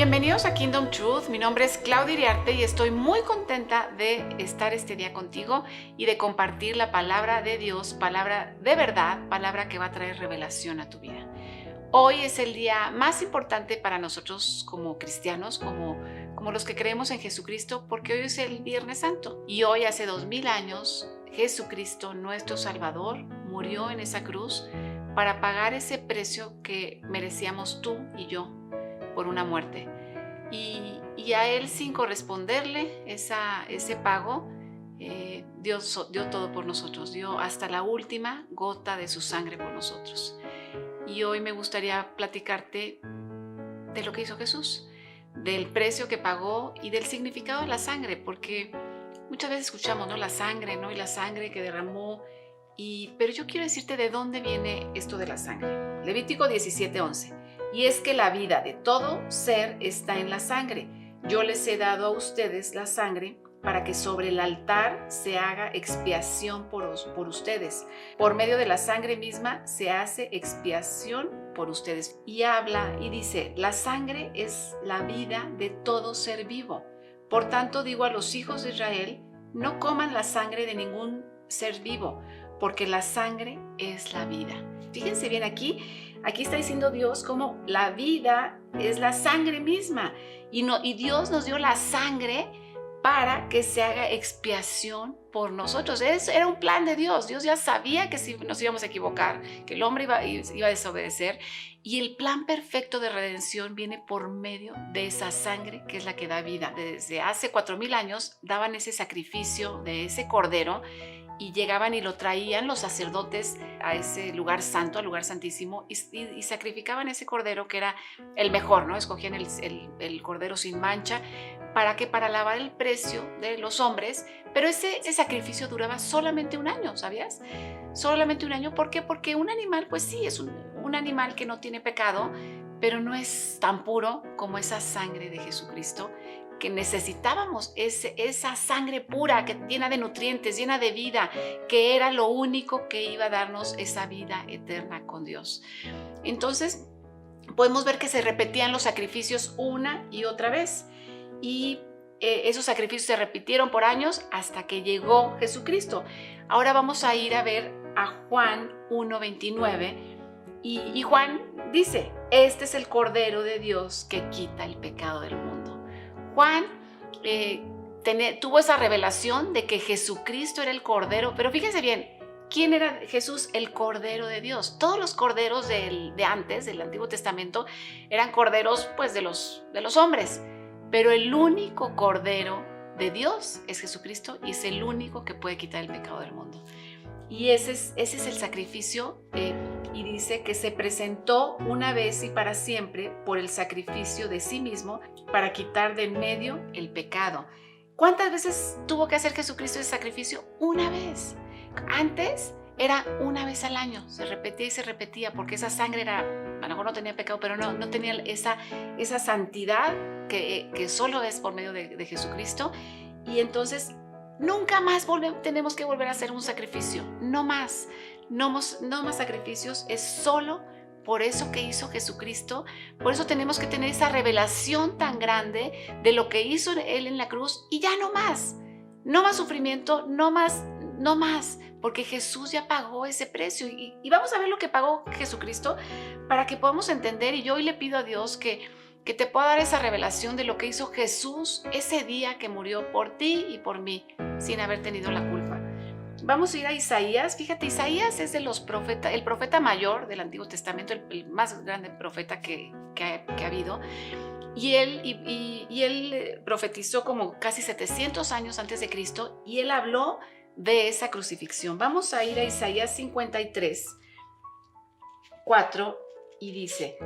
Bienvenidos a Kingdom Truth. Mi nombre es Claudia Iriarte y estoy muy contenta de estar este día contigo y de compartir la palabra de Dios, palabra de verdad, palabra que va a traer revelación a tu vida. Hoy es el día más importante para nosotros como cristianos, como los que creemos en Jesucristo, porque hoy es el Viernes Santo. Y hoy, hace 2000 años, Jesucristo, nuestro Salvador, murió en esa cruz para pagar ese precio que merecíamos tú y yo por una muerte. Y a Él, sin corresponderle ese pago, Dios dio todo por nosotros, dio hasta la última gota de su sangre por nosotros. Y hoy me gustaría platicarte de lo que hizo Jesús, del precio que pagó y del significado de la sangre, porque muchas veces escuchamos, ¿no? La sangre, ¿no? Y la sangre que derramó. Pero yo quiero decirte de dónde viene esto de la sangre. Levítico 17:11. Y es que la vida de todo ser está en la sangre. Yo les he dado a ustedes la sangre para que sobre el altar se haga expiación por ustedes. Por medio de la sangre misma se hace expiación por ustedes. Y habla y dice, la sangre es la vida de todo ser vivo. Por tanto, digo a los hijos de Israel, no coman la sangre de ningún ser vivo, porque la sangre es la vida. Fíjense bien, aquí está diciendo Dios como la vida es la sangre misma. Y Dios nos dio la sangre para que se haga expiación por nosotros. Era un plan de Dios. Dios ya sabía que si nos íbamos a equivocar, que el hombre iba a desobedecer. Y el plan perfecto de redención viene por medio de esa sangre que es la que da vida. Desde hace 4000 años daban ese sacrificio de ese cordero y llegaban y lo traían los sacerdotes a ese lugar santo, al lugar santísimo, y sacrificaban ese cordero que era el mejor, ¿no? Escogían el cordero sin mancha. ¿Para qué? Para lavar el precio de los hombres. Pero ese sacrificio duraba solamente un año, ¿sabías? Solamente un año. ¿Por qué? Porque un animal, pues sí, es un animal que no tiene pecado, pero no es tan puro como esa sangre de Jesucristo, que necesitábamos esa sangre pura, que llena de nutrientes, llena de vida, que era lo único que iba a darnos esa vida eterna con Dios. Entonces, podemos ver que se repetían los sacrificios una y otra vez. Y esos sacrificios se repitieron por años hasta que llegó Jesucristo. Ahora vamos a ir a ver a Juan 1:29 y Juan dice, este es el Cordero de Dios que quita el pecado del mundo. Juan tuvo esa revelación de que Jesucristo era el Cordero, pero fíjense bien, ¿quién era Jesús? El Cordero de Dios. Todos los corderos de antes, del Antiguo Testamento, eran corderos pues de los hombres. Pero el único Cordero de Dios es Jesucristo y es el único que puede quitar el pecado del mundo. Y ese es el sacrificio y dice que se presentó una vez y para siempre por el sacrificio de sí mismo para quitar de en medio el pecado. ¿Cuántas veces tuvo que hacer Jesucristo ese sacrificio? Una vez. Antes era una vez al año, se repetía y se repetía porque esa sangre era, a lo mejor no tenía pecado, pero no tenía esa santidad que solo es por medio de Jesucristo. Y entonces nunca más tenemos que volver a hacer un sacrificio, no más sacrificios, es solo por eso que hizo Jesucristo. Por eso tenemos que tener esa revelación tan grande de lo que hizo Él en la cruz y ya no más sufrimiento, no más, porque Jesús ya pagó ese precio y vamos a ver lo que pagó Jesucristo para que podamos entender. Y yo hoy le pido a Dios que te pueda dar esa revelación de lo que hizo Jesús ese día que murió por ti y por mí sin haber tenido la culpa. Vamos a ir a Isaías. Fíjate, Isaías es de los profetas, el profeta mayor del Antiguo Testamento, el más grande profeta que ha habido. Y él profetizó como casi 700 años antes de Cristo y él habló de esa crucifixión. Vamos a ir a Isaías 53:4 y dice,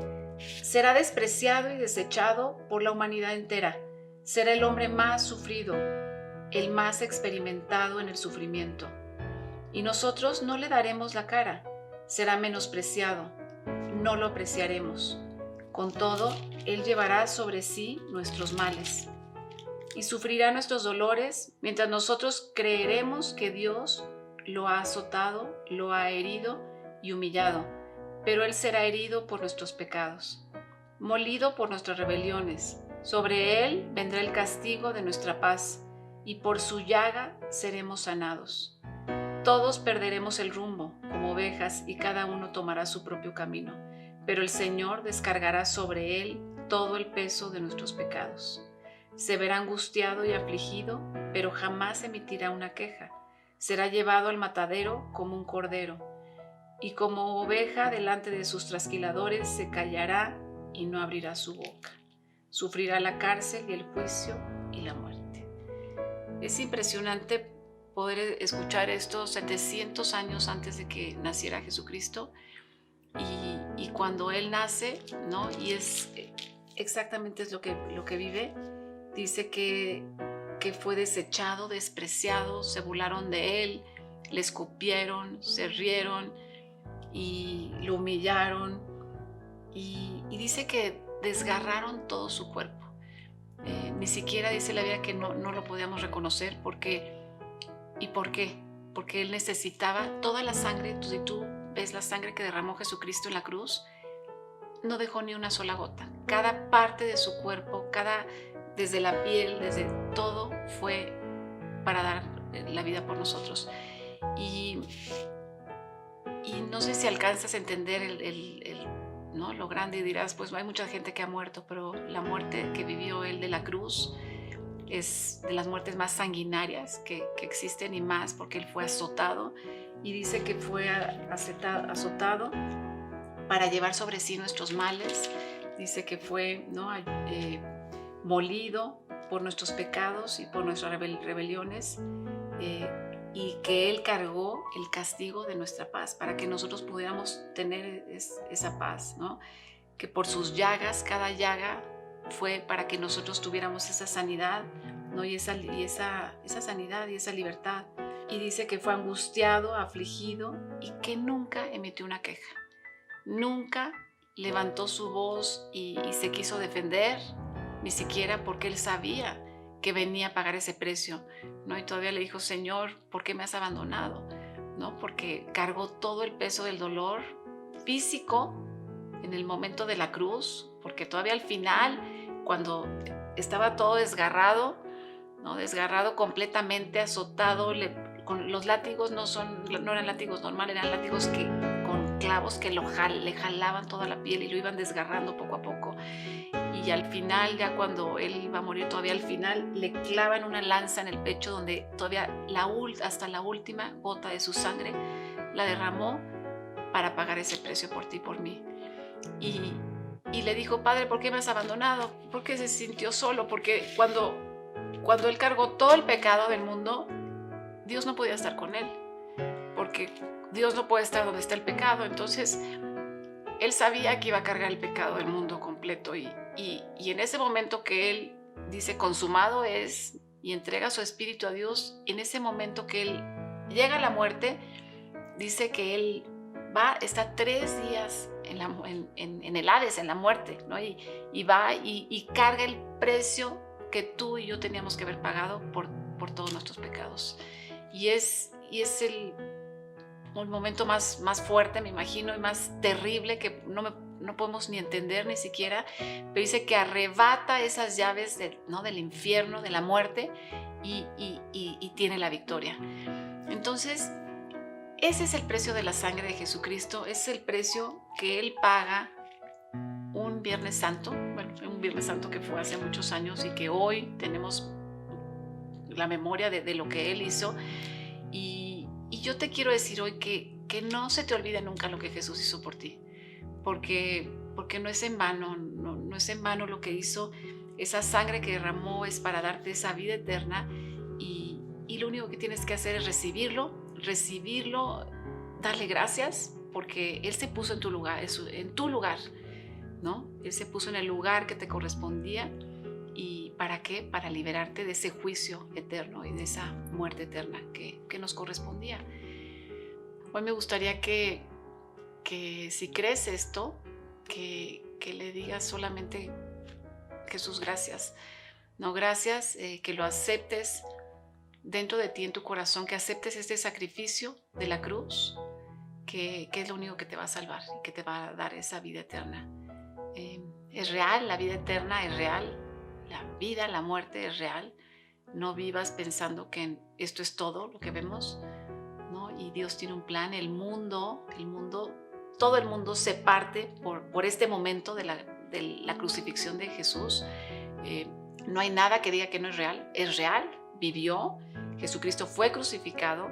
será despreciado y desechado por la humanidad entera. Será el hombre más sufrido, el más experimentado en el sufrimiento. Y nosotros no le daremos la cara. Será menospreciado, no lo apreciaremos. Con todo, Él llevará sobre sí nuestros males y sufrirá nuestros dolores, mientras nosotros creeremos que Dios lo ha azotado, lo ha herido y humillado, pero Él será herido por nuestros pecados, molido por nuestras rebeliones. Sobre él vendrá el castigo de nuestra paz, y por su llaga seremos sanados. Todos perderemos el rumbo como ovejas y cada uno tomará su propio camino, pero el Señor descargará sobre él todo el peso de nuestros pecados. Se verá angustiado y afligido, pero jamás emitirá una queja. Será llevado al matadero como un cordero, y como oveja delante de sus trasquiladores se callará y no abrirá su boca. Sufrirá la cárcel y el juicio y la muerte. Es impresionante poder escuchar esto 700 años antes de que naciera Jesucristo, y cuando Él nace, ¿no? Y es exactamente es lo que vive. Dice que fue desechado, despreciado, se burlaron de Él, le escupieron, se rieron y lo humillaron, y dice que desgarraron todo su cuerpo. Ni siquiera dice la Biblia que no lo podíamos reconocer. ¿Y por qué? Porque Él necesitaba toda la sangre. Si tú ves la sangre que derramó Jesucristo en la cruz, no dejó ni una sola gota. Cada parte de su cuerpo, desde la piel, desde todo, fue para dar la vida por nosotros. Y no sé si alcanzas a entender ¿no? lo grande, y dirás, pues hay mucha gente que ha muerto, pero la muerte que vivió Él de la cruz es de las muertes más sanguinarias que existen, y más porque Él fue azotado, y dice que fue azotado para llevar sobre sí nuestros males. Dice que fue, ¿no? Molido por nuestros pecados y por nuestras rebeliones, y que Él cargó el castigo de nuestra paz para que nosotros pudiéramos tener esa paz, ¿no? Que por sus llagas, cada llaga fue para que nosotros tuviéramos esa sanidad, ¿no? y esa sanidad y esa libertad. Y dice que fue angustiado, afligido, y que nunca emitió una queja. Nunca levantó su voz y se quiso defender, ni siquiera, porque Él sabía que venía a pagar ese precio, ¿no? Y todavía le dijo, Señor, ¿por qué me has abandonado? ¿No? Porque cargó todo el peso del dolor físico en el momento de la cruz, porque todavía al final, cuando estaba todo desgarrado, ¿no? Desgarrado completamente, azotado, con los látigos no eran látigos normales, eran látigos con clavos que le jalaban toda la piel y lo iban desgarrando poco a poco. Y al final, ya cuando Él iba a morir, todavía al final le clavan una lanza en el pecho, donde todavía hasta la última gota de su sangre la derramó para pagar ese precio por ti y por mí. Y le dijo, Padre, ¿por qué me has abandonado? Porque se sintió solo, porque cuando Él cargó todo el pecado del mundo, Dios no podía estar con Él, porque Dios no puede estar donde está el pecado. Entonces Él sabía que iba a cargar el pecado del mundo completo, y en ese momento que Él dice, consumado es, y entrega su espíritu a Dios, en ese momento que Él llega a la muerte, dice que Él está 3 días en el Hades, en la muerte, ¿no? y va y carga el precio que tú y yo teníamos que haber pagado por todos nuestros pecados. Y es un momento más fuerte, me imagino, y más terrible, que no podemos ni entender ni siquiera, pero dice que arrebata esas llaves del infierno, de la muerte, y tiene la victoria. Entonces, ese es el precio de la sangre de Jesucristo, es el precio que Él paga un Viernes Santo, un Viernes Santo que fue hace muchos años, y que hoy tenemos la memoria de lo que Él hizo. Y yo te quiero decir hoy que no se te olvide nunca lo que Jesús hizo por ti, porque no es en vano, no es en vano lo que hizo. Esa sangre que derramó es para darte esa vida eterna, y lo único que tienes que hacer es recibirlo, darle gracias, porque Él se puso en tu lugar, ¿no? Él se puso en el lugar que te correspondía. ¿Y para qué? Para liberarte de ese juicio eterno y de esa muerte eterna que nos correspondía. Hoy me gustaría que si crees esto, que le digas solamente, Jesús, gracias. No, gracias, que lo aceptes dentro de ti, en tu corazón, que aceptes este sacrificio de la cruz, que es lo único que te va a salvar y que te va a dar esa vida eterna. Es real, la vida eterna es real. la vida, la muerte es real. No vivas pensando que esto es todo lo que vemos, ¿no? Y Dios tiene un plan. Todo el mundo se parte por este momento de la crucifixión de Jesús. No hay nada que diga que no es real, vivió, Jesucristo fue crucificado,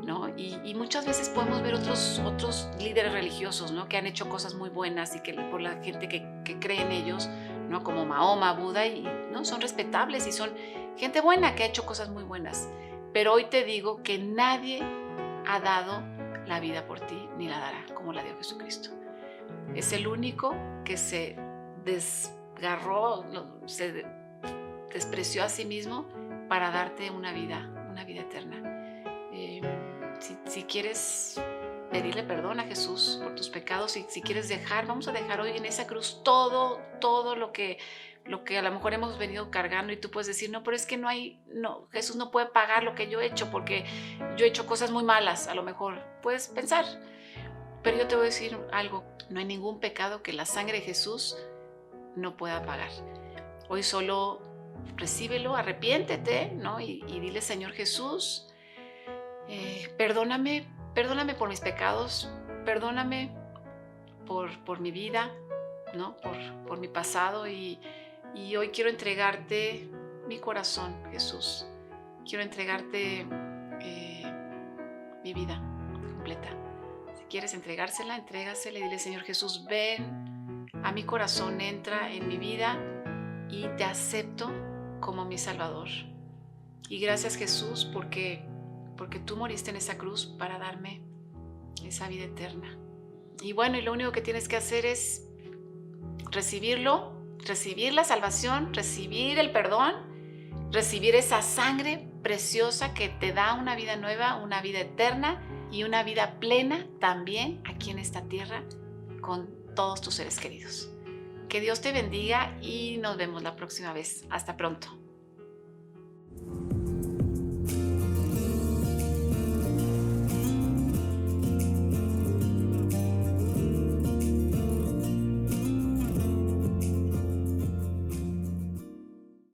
¿no? Y muchas veces podemos ver otros líderes religiosos, ¿no? Que han hecho cosas muy buenas y que por la gente que cree en ellos, ¿no? Como Mahoma, Buda, ¿no? Son respetables y son gente buena que ha hecho cosas muy buenas. Pero hoy te digo que nadie ha dado la vida por ti ni la dará como la dio Jesucristo. Es el único que se desgarró, se despreció a sí mismo para darte una vida eterna. Si quieres pedirle perdón a Jesús por tus pecados, si quieres vamos a dejar hoy en esa cruz todo lo que a lo mejor hemos venido cargando, y tú puedes decir, no, pero es que Jesús no puede pagar lo que yo he hecho porque yo he hecho cosas muy malas. A lo mejor puedes pensar, pero yo te voy a decir algo: no hay ningún pecado que la sangre de Jesús no pueda pagar. Hoy solo recíbelo, arrepiéntete, ¿no? Y dile: Señor Jesús, perdóname por mis pecados, perdóname por mi vida, ¿no? Por mi pasado, y hoy quiero entregarte mi corazón, Jesús. Quiero entregarte mi vida completa. Si quieres entregársela, entrégasela y dile: Señor Jesús, ven a mi corazón, entra en mi vida y te acepto como mi Salvador. Y gracias, Jesús, porque tú moriste en esa cruz para darme esa vida eterna. Y bueno, y lo único que tienes que hacer es recibirlo, recibir la salvación, recibir el perdón, recibir esa sangre preciosa que te da una vida nueva, una vida eterna y una vida plena también aquí en esta tierra con todos tus seres queridos. Que Dios te bendiga y nos vemos la próxima vez. Hasta pronto.